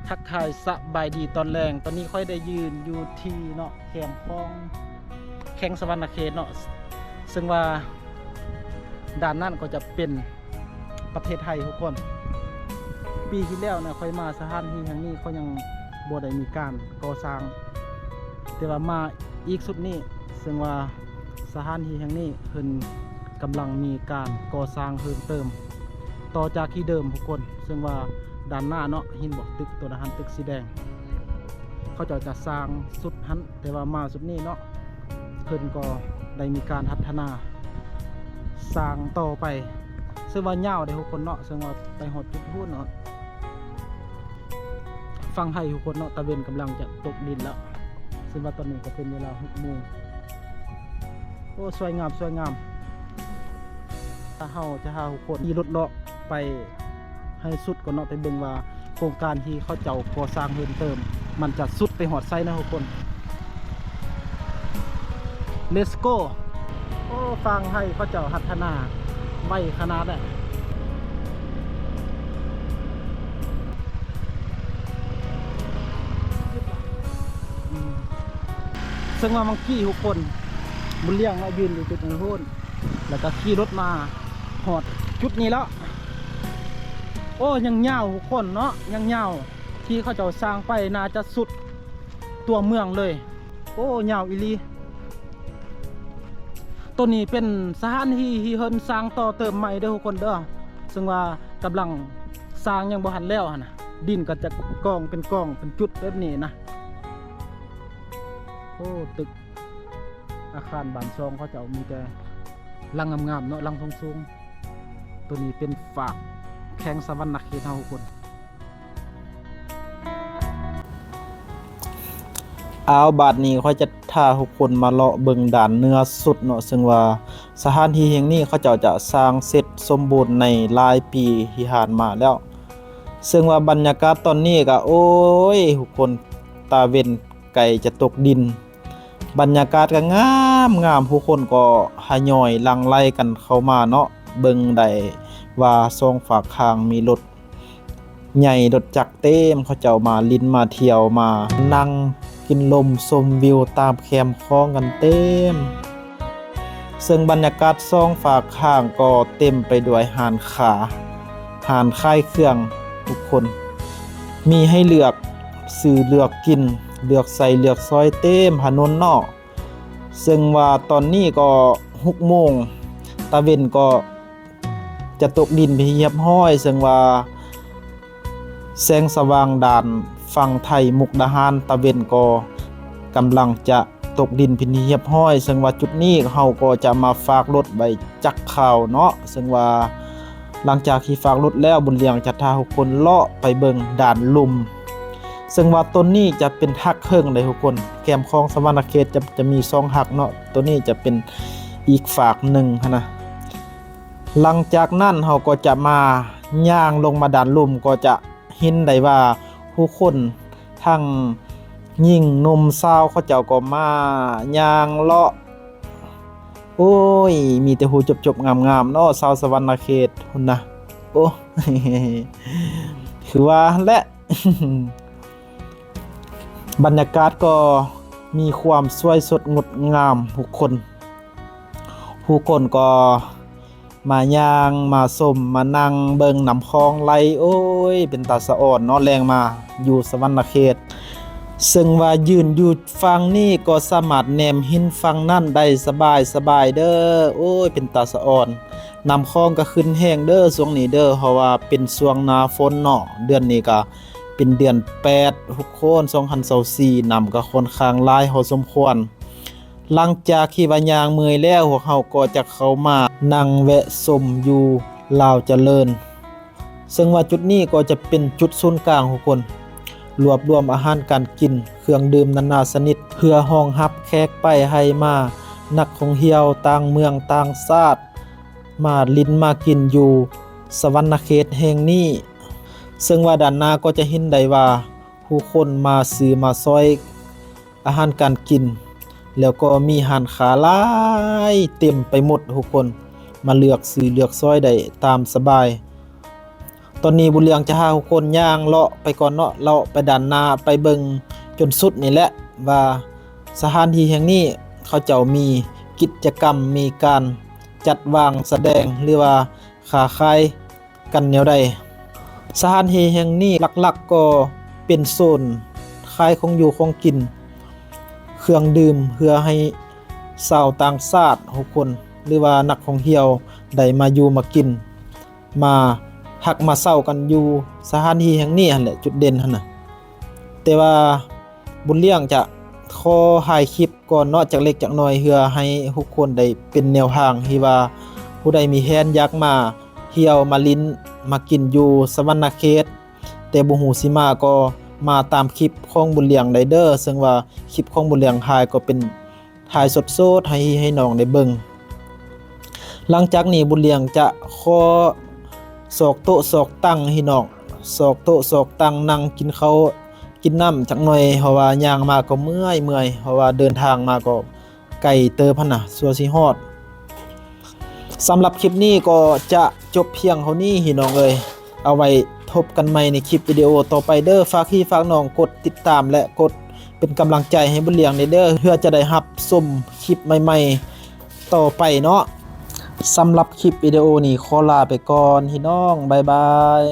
ทักทายสบายดีตอนแรงตอนนี้ค่อยได้ยืนอยู่ที่เนาะแคมป์ของแข้งสวรรณเขตเนาะซึ่งว่าด้านนั้นก็จะเป็นประเทศไทยทุกคนปีที่แล้วเนี่ยค่อยมาสถานที่แห่งนี้เขายังบ่ได้มีการก่อสร้างแต่ว่ามาอีกสุดนี้ซึ่งว่าสถานที่แห่งนี้เพิ่นกำลังมีการก่อสร้างเพิ่มเติมต่อจากที่เดิมทุกคนซึ่งว่าด้านหน้าเนาะหินบอกตึกตัวหันตึกสีแดงเขาจะสร้างสุดหันแต่ว่ามาสุดนี้เนาะเพิ่นก็ได้มีการพัฒนาสร้างต่อไปซึ่งว่ายาวได้ทุกคนเนาะซึ่งว่าไปหดจุดพูดเนาะฟังให้ทุกคนเนาะตะเวนกำลังจะตกดินแล้วซึ่งว่าตอนนี้ก็เป็นเวลา6 โมงโอ้สวยงามสวยงามถ้าเฮาจะหาทุกคนขี่รถเลาะไปให้สุดก่อนเนาะไปเบิ่งว่าโครงการที่เขาเจ้าก่อสร้างเพิ่มเติมมันจะสุดไปหอดไซนะทุกคน Let's go โอ้ฟังให้เขาเจ้าพัฒนาไว้ขนาดนั้นซึ่งว่ามังกี้ทุกคนบุญเลี้ยงเรายืนอยู่จุดนี้พูนแล้วก็ขี่รถมาหอดจุดนี้แล้วโอ้ยังยาวทุกคนเนาะยังยาวที่เขาจะสร้างไปน่าจะสุดตัวเมืองเลยโอ้ยาวอีลีตัวนี้เป็นสถานที่ที่เพิ่นสร้างต่อเติมใหม่เด้อทุกคนเด้อซึ่งว่ากำลังสร้างยังบ่ทันแล้วนะดินก็จะกองเป็นจุดแบบนี้นะโอ้ตึกอาคารบ้านซองเขาจะมีแต่ลังงามๆเนาะลังสูงๆตัวนี้เป็นฝากแข้งสวรรณเขตเฮาทุกคนเอาบาดนี้เขาจะพาทุกคนมาเลาะเบิ่งด่านเนื้อสุดเนาะซึ่งว่าสถานที่แห่งนี้เขาจะสร้างเสร็จสมบูรณ์ในหลายปีที่ผ่านมาแล้วซึ่งว่าบรรยากาศตอนนี้ก็โอ้ยทุกคนตาเว้นไก่จะตกดินบรรยากาศก็งามผู้คนก็ทยอยหลั่งไหลกันเข้ามาเนาะเบิ่งได้ว่าซองฝากข้างมีรถใหญ่รถจักรเต็มเขาเจ้ามาลิ้นมาเที่ยวมานั่งกินลมชมวิวตามแคมป์คลองกันเต็มซึ่งบรรยากาศซองฝากข้างก็เต็มไปด้วยหานขาหานค่ายเครื่องทุกคนมีให้เลือกซื้อเลือกกินเลือกใส่เลือกซอยเต็มถนนเนาะซึ่งว่าตอนนี้ก็6 โมงตะเวนก็จะตกดินไปเรียบร้อยซึ่งว่าแสงสว่างด่านฝั่งไทยมุกดาหารตะเวนก็กำลังจะตกดินพินเรียบร้อยซึ่งว่าจุดนี้เฮาก็จะมาฝากรถไว้จักข่าวเนาะซึ่งว่าหลังจากที่ฝากรถแล้วบุญเลี้ยงจะพาทุกคนเลาะไปเบิ่งด่านลุมซึ่งว่าต้นนี้จะเป็นหักเครื่องเลยทุกคนแคมป์คลองสวรรณเขตจะมี2หักเนาะตัวนี้จะเป็นอีกฝากหนึ่งนะหลังจากนั้นเราก็จะมาย่างลงมาด่านลุมก็จะเห็นได้ว่าผู้คนทั้งหญิงหนุ่มสาวเขาเจ้าก็มาย่างเลาะโอ้ยมีแต่หูจบๆงามๆเนาะสาวสวรรณเขตพุ่นนะโอ้ คือว่าและ บรรยากาศก็มีความสวยสดงดงามผู้คนก็มาย่างมาส้มมานั่งเบิ่งน้ำคลองไหลโอ้ยเป็นตาสะอ่อนเนาะแรงมาอยู่สวรรณเขตซึ่งว่ายืนอยู่ฝั่งนี้ก็สามารถแนมเห็นฝั่งนั่นได้สบายเด้อโอ้ยเป็นตาสะอ่อนน้ำคลองก็ขึ้นแห้งเด้อช่วงนี้เด้อเพราะว่าเป็นช่วงหน้าฝนเนาะเดือนนี้ก็เป็นเดือน8ทุกคน2024น้ำก็ค่อนข้างหลายพอสมควรหลังจากที่ว่ายางเมื่อยแล้วพวกเขาก็จะเข้ามานั่งแวะชมอยู่ลาวเจริญซึ่งว่าจุดนี้ก็จะเป็นจุดศูนย์กลางทุกคนรวบรวมอาหารการกินเครื่องดื่มนานาชนิดเพื่อรองรับแขกไปให้มานักท่องเที่ยวต่างเมืองต่างชาติมาลิ้นมากินอยู่สวรรณเขตแห่งนี้ซึ่งว่าด้านหน้าก็จะเห็นได้ว่าผู้คนมาซื้อมาซอยอาหารการกินแล้วก็มีร้านค้าหลายเต็มไปหมดทุกคนมาเลือกซื้อเลือกซอยได้ตามสบาย ตอนนี้บุญเรืองจะพาทุกคนย่างเลาะไปก่อนเนาะเลาะไปด้านหน้าไปเบิ่งจนสุดนี่แหละว่าสถานที่แห่งนี้เขาเจ้ามีกิจกรรมมีการจัดวางแสดงหรือว่าค้าขายกันแนวใดสถานที่แห่งนี้หลักๆก็เป็นโซนขายของอยู่ของกินเครื่องดื่มเพื่อให้ชาวต่างชาติทุกคนหรือว่านักท่องเที่ยวได้มาอยู่มากินมาหักมาเศร้ากันอยู่สถานที่แห่งนี้หั่นแหละจุดเด่นหั่นน่ะแต่ว่าบุญเลี้ยงจะขอถ่ายคลิปก่อนเนาะจากเล็กจากน้อยเพื่อให้ทุกคนได้เป็นแนวทางที่ว่าผู้ใดมีแผนอยากมาเที่ยวมาลิ้นมากินอยู่สวรรณเขตแต่บ่ฮู้สิมาก็มาตามคลิปของบุญเลี้ยงได้เด้อซึ่งว่าคลิปของบุญเลี้ยงถ่ายก็เป็นถ่ายสดๆให้น้องได้เบิ่งหลังจากนี้บุญเลี้ยงจะขอศอกโต๊ะศอกตั้งให้น้องศอกโต๊ะศอกตั้งนั่งกินข้าวกินน้ำจักหน่อยเพราะว่าย่างมาก็เมื่อยเพราะว่าเดินทางมาก็ไกลเติบหั่นน่ะสัวสิฮอดสำหรับคลิปนี้ก็จะจบเพียงเท่านี้พี่น้องเอ้ยเอาไว้พบกันใหม่ในคลิปวิดีโอต่อไปเด้อฝากพี่ฝากน้องกดติดตามและกดเป็นกำลังใจให้บุญเลี้ยงเด้อเพื่อจะได้รับชมคลิปใหม่ๆต่อไปเนาะสำหรับคลิปวิดีโอนี้ขอลาไปก่อนพี่น้องบ๊ายบาย